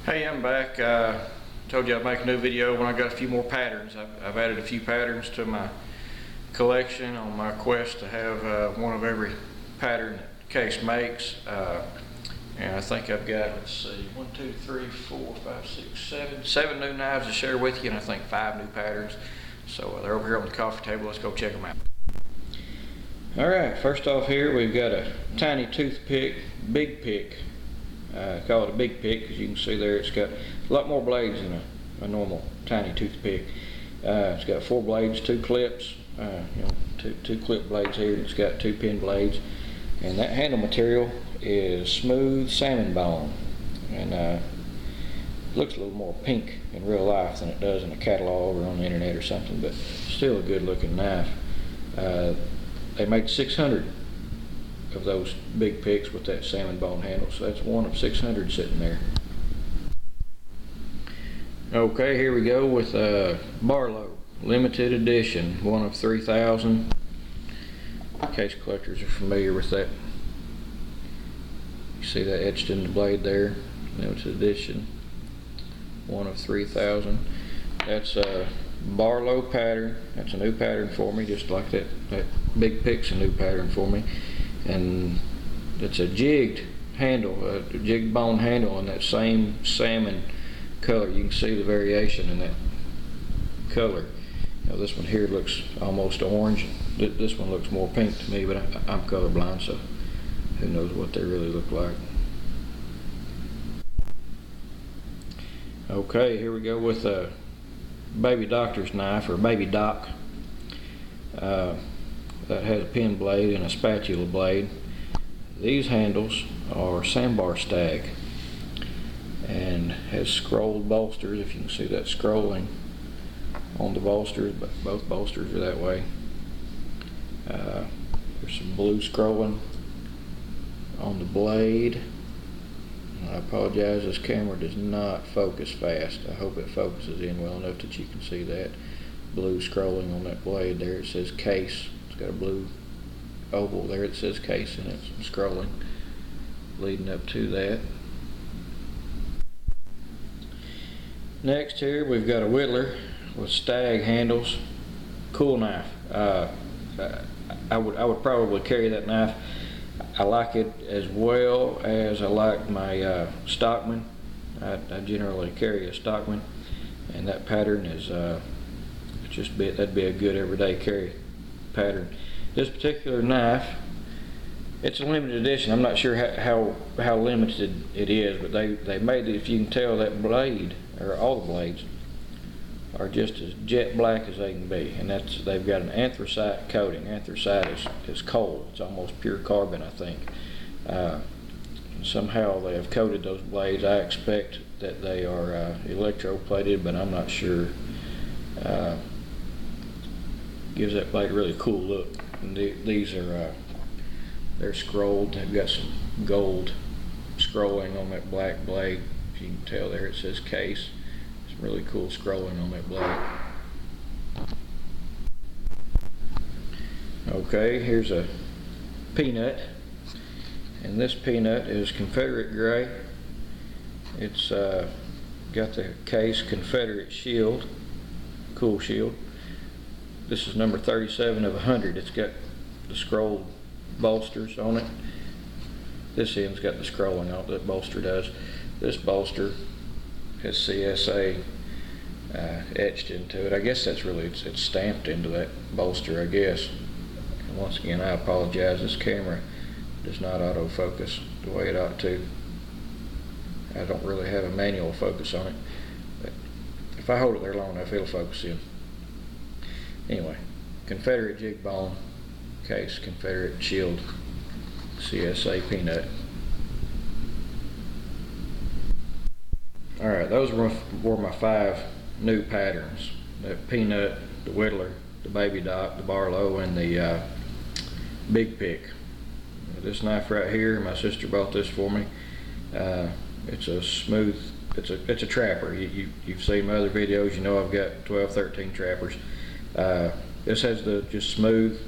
Hey, I'm back. Told you I'd make a new video when I got a few more patterns. I've added a few patterns to my collection on my quest to have one of every pattern that Case makes. And I think I've got, let's see, 1, 2, 3, 4, 5, 6, 7 new knives to share with you, and I think 5 new patterns. So they're over here on the coffee table. Let's go check them out. Alright, first off here we've got a tiny toothpick, big pick. I call it a big pick because you can see there it's got a lot more blades than a normal tiny toothpick. It's got 4 blades, 2 clips, two clip blades here, and it's got 2 pin blades. And that handle material is smooth salmon bone, and it looks a little more pink in real life than it does in a catalog or on the internet or something, but still a good looking knife. They make 600 of those big picks with that salmon bone handle, so that's one of 600 sitting there. Okay, here we go with Barlow limited edition, one of 3,000. Case collectors are familiar with that. You see that etched in the blade there, limited edition, one of 3,000. That's a Barlow pattern. That's a new pattern for me, just like that big pick's a new pattern for me. And it's a jigged handle, a jigged bone handle in that same salmon color. You can see the variation in that color. Now this one here looks almost orange. This one looks more pink to me, but I'm colorblind, so who knows what they really look like. Okay, here we go with a baby doctor's knife, or baby doc. That has a pin blade and a spatula blade. These handles are sandbar stag and has scrolled bolsters, if you can see that scrolling on the bolsters, but both bolsters are that way. There's some blue scrolling on the blade. I apologize, this camera does not focus fast. I hope it focuses in well enough that you can see that blue scrolling on that blade there. It says Case. It's got a blue oval there that says Case in it. Some scrolling leading up to that. Next here we've got a whittler with stag handles. Cool knife. I would probably carry that knife. I like it as well as I like my Stockman. I generally carry a Stockman, and that pattern is that'd be a good everyday carry pattern. This particular knife, it's a limited edition. I'm not sure how limited it is, but they made it, if you can tell, that blade, or all the blades, are just as jet black as they can be, and they've got an anthracite coating. Anthracite is coal. It's almost pure carbon, I think. Somehow they have coated those blades. I expect that they are electroplated, but I'm not sure. Gives that blade a really cool look. And these are they're scrolled. They've got some gold scrolling on that black blade. If you can tell there, it says Case. Some really cool scrolling on that blade. Okay, here's a peanut, and this peanut is Confederate gray. It's got the Case Confederate shield, cool shield. This is number 37 of 100. It's got the scrolled bolsters on it. This end's got the scrolling on it, that bolster does. This bolster has CSA etched into it. I guess that's really, it's stamped into that bolster, I guess. And once again, I apologize. This camera does not autofocus the way it ought to. I don't really have a manual focus on it, but if I hold it there long enough, it'll focus in. Anyway, Confederate jig bone, Case Confederate shield, CSA peanut. Alright, those were my 5 new patterns. The peanut, the whittler, the baby doc, the Barlow, and the big pick. This knife right here, my sister bought this for me. It's a smooth, it's a trapper. You've seen my other videos, you know I've got 12, 13 trappers. This has the just smooth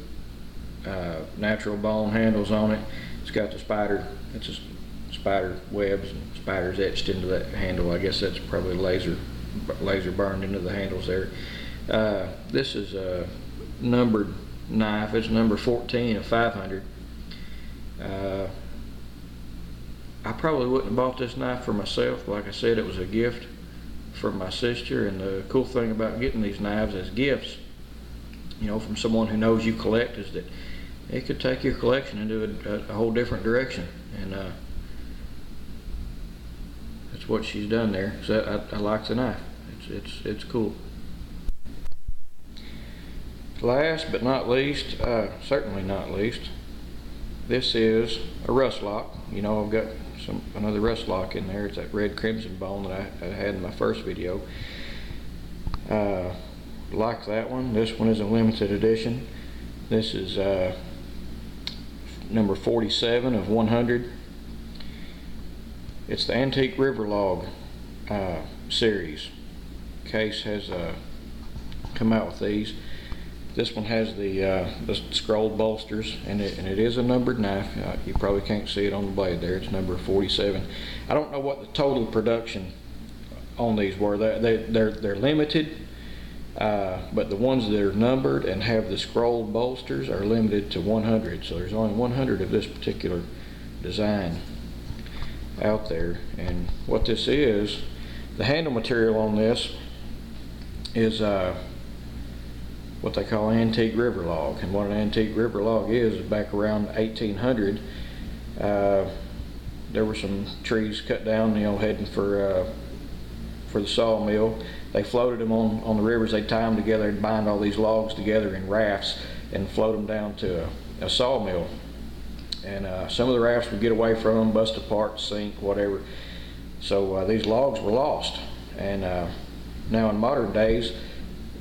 natural bone handles on it. It's got the spider spider webs and spiders etched into that handle. I guess that's probably laser burned into the handles there. This is a numbered knife. It's number 14 of 500. I probably wouldn't have bought this knife for myself, but like I said, it was a gift from my sister. And the cool thing about getting these knives as gifts, you know, from someone who knows you collect, is that it could take your collection into a whole different direction. And that's what she's done there. So I like the knife. It's cool. Last but not least, certainly not least, this is a rust lock. You know, I've got another rust lock in there. It's that red crimson bone that I had in my first video. Like that one. This one is a limited edition. This is number 47 of 100. It's the Antique River Log series. Case has come out with these. This one has the scrolled bolsters, and it is a numbered knife. You probably can't see it on the blade there. It's number 47. I don't know what the total production on these were. They're limited, but the ones that are numbered and have the scrolled bolsters are limited to 100. So there's only 100 of this particular design out there. And what this is, the handle material on this is what they call antique river log. And what an antique river log is back around 1800, there were some trees cut down, you know, heading for the sawmill. They floated them on the rivers. They'd tie them together and bind all these logs together in rafts and float them down to a sawmill. And some of the rafts would get away from them, bust apart, sink, whatever. So these logs were lost. And now in modern days,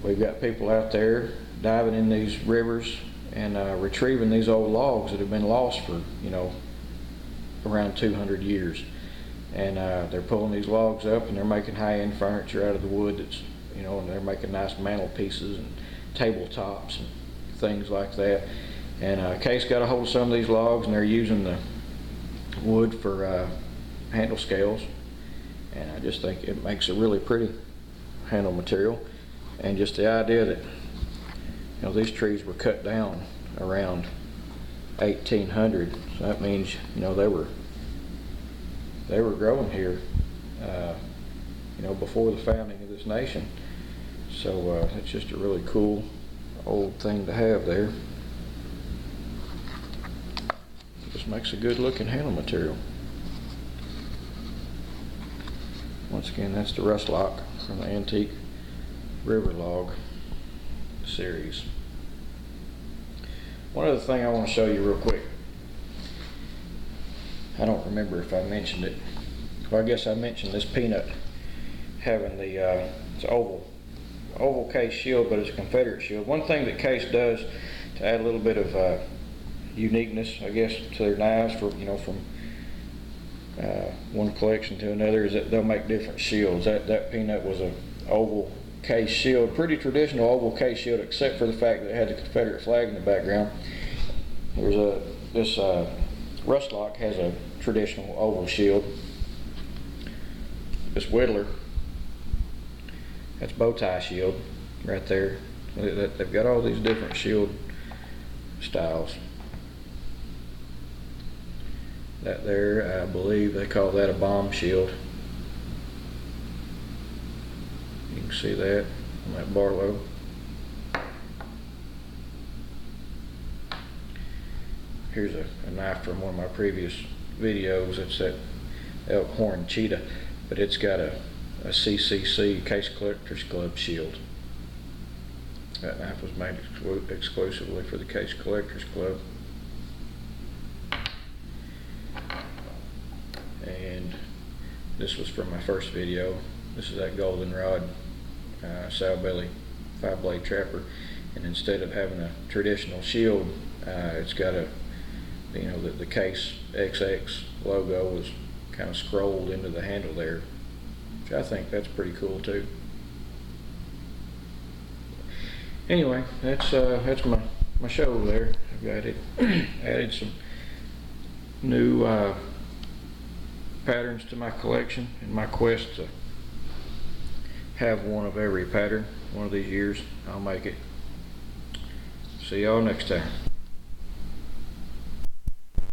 we've got people out there diving in these rivers and retrieving these old logs that have been lost for, you know, around 200 years. And they're pulling these logs up, and they're making high-end furniture out of the wood that's, you know, and they're making nice mantelpieces and tabletops and things like that. And Case got a hold of some of these logs, and they're using the wood for handle scales. And I just think it makes a really pretty handle material. And just the idea that, you know, these trees were cut down around 1800, so that means, you know, they were growing here, you know, before the founding of this nation. So it's just a really cool old thing to have there. Just makes a good looking handle material. Once again, that's the rust lock from the Antique River Log series. One other thing I want to show you real quick. I don't remember if I mentioned it. Well, I guess I mentioned this peanut having the it's oval case shield, but it's a Confederate shield. One thing that Case does to add a little bit of uniqueness, I guess, to their knives, for, you know, from one collection to another, is that they'll make different shields. That peanut was a oval case shield, pretty traditional oval case shield, except for the fact that it had the Confederate flag in the background. This rust lock has a traditional oval shield. This Whittler, that's bow tie shield right there. They've got all these different shield styles. That there, I believe they call that a bomb shield. You can see that on that Barlow. Here's a knife from one of my previous videos. It's that Elkhorn Cheetah, but it's got a CCC, Case Collectors Club shield. That knife was made exclusively for the Case Collectors Club. And this was from my first video. This is that goldenrod sow belly 5-blade trapper, and instead of having a traditional shield, it's got a, you know, the CaseXX logo was kind of scrolled into the handle there, which I think that's pretty cool too. Anyway, that's my show there. I've got it added some new patterns to my collection in my quest to have one of every pattern. One of these years I'll make it. See y'all next time.